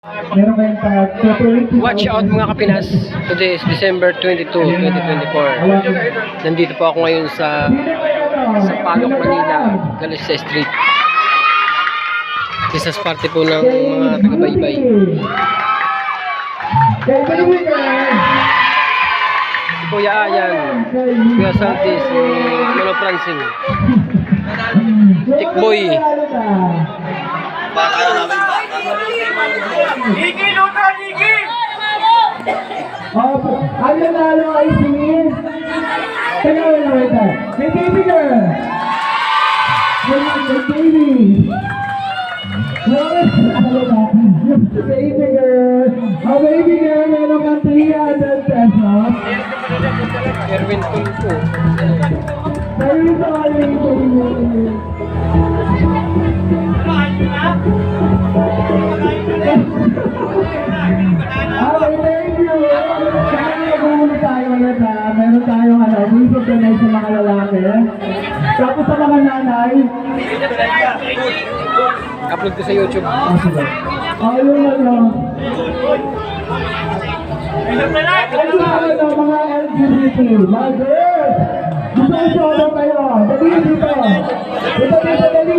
Meron kayong tag. Watch out mga Kapinas. Today is December 22, 2024. Nandito po ako ngayon sa Palok, Manila, Galicia Street. Kisas party po ng mga taga-baybay. Si Kuya Ayan, Kuya Santis, Mano Francine, Tikboy. Niki, luta, Niki! Ang nanalo ay si... Teka, wait. May baby girl! May baby! Baby girl! Baby girl, meron ka 300 pesos. Erwin Tulfo. Sorry, okay, thank you. Kaya muna tayo ulit ha. Meron tayong music donate sa mga lalaki. Tapos sa mga nanay. Upload ko sa YouTube. Sige. Ayun ano. Ayun mga LGBT. Mga girls. Gusto kayo. Dali dito. Dali.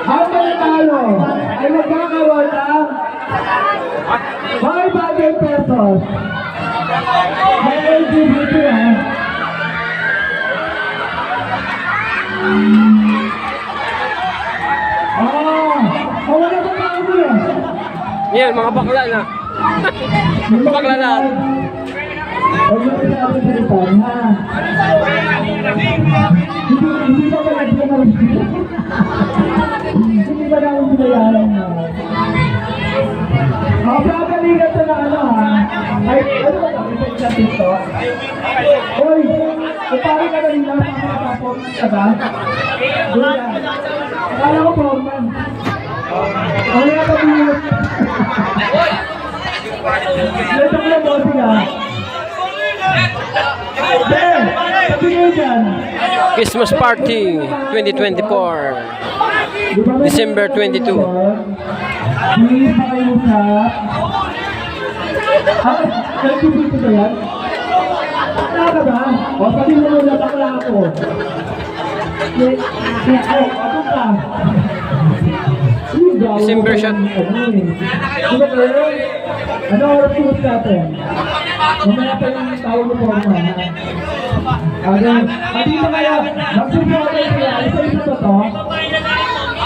Ang mananalo ay magkakaroon ng 500 pesos. May LGBT ha. Wala ba tayo mo eh? Yan, mga bakla na. Bakla na. Huwag mo rin natin salitan ha. Hindi ba nagpapagalan? Hindi ba namin binayaran mo? Papagalingan ito na ano ha? Ay, ano ba ito? Ito sa dito? Uy! Kapari ka na rin lang sa mga kapot ka ba? Doon yan. Akala ko po, man. Ano nga ba ito? Ito ko na po siya. Ben! Sabi nyo dyan. Christmas Party 2024. December 22. Hindi pa kayo sa... Nag-ibig ko yan? Bakla ka ba? O, sabi mo muna, bakla ako. Ako ka. December shot. Ano oras tulos natin? Mamaya pa yung tawag mo po naman. Dito kaya, magsusunod kaya, isa-isa to to.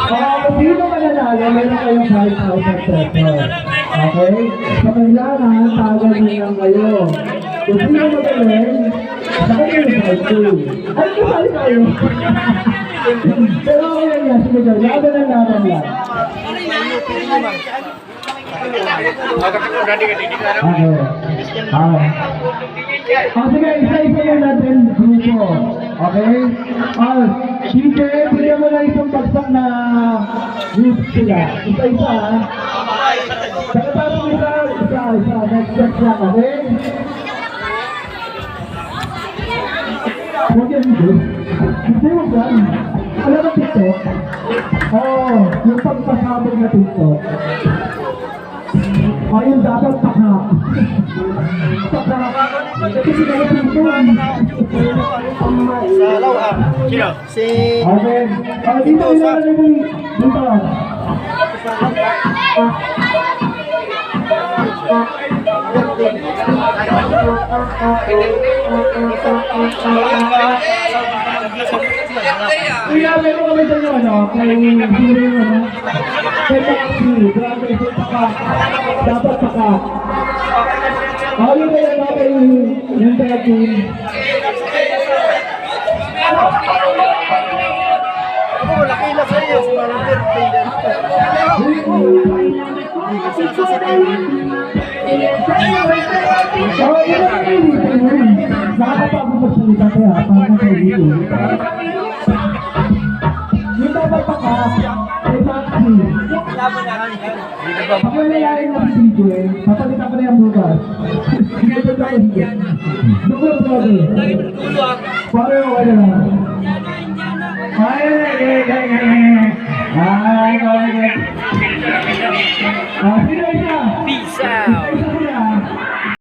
Kung dito ka nanalo, meron kayong 5,000 pesos. Okay? Sa kailangan, tagal niyo lang kayo. Kung sino magaling, saka yung 5,000. Ay, kasali kayo. Pero okay lang yan, sige dyan. Laban lang. Sige, isa-isa yan natin grupo. Okay? DJ, bigyan mo na isang bagsak na group sila. Isa-isa ha. Pagkatapos isa. Next lang, okay? Huwag yan dito. Hindi mo ba? Alam mo TikTok? Oo, yung pagpasabog na TikTok. Ayun dapat paka. Kasi sila yung Sa lawa. Sino? Si... okay. Dito. Kuya, meron kami dyan yung ano, kay Hiro yung ano, kay Maxi, grabe, dapat paka. Yun kaya natin yung tag team. Ako, laki-laki sa'yo. Si Maribel. Yun ang kaibigan mo. Nakakapag-magsalita kaya, parang kaibigan. Yung dapat paka, kay Maxi. Pag nangyayari na si DJ, papalitan ko na yung bukas. Dugo, brother. Paano yung wala na? Ay, Sino isa? Peace out!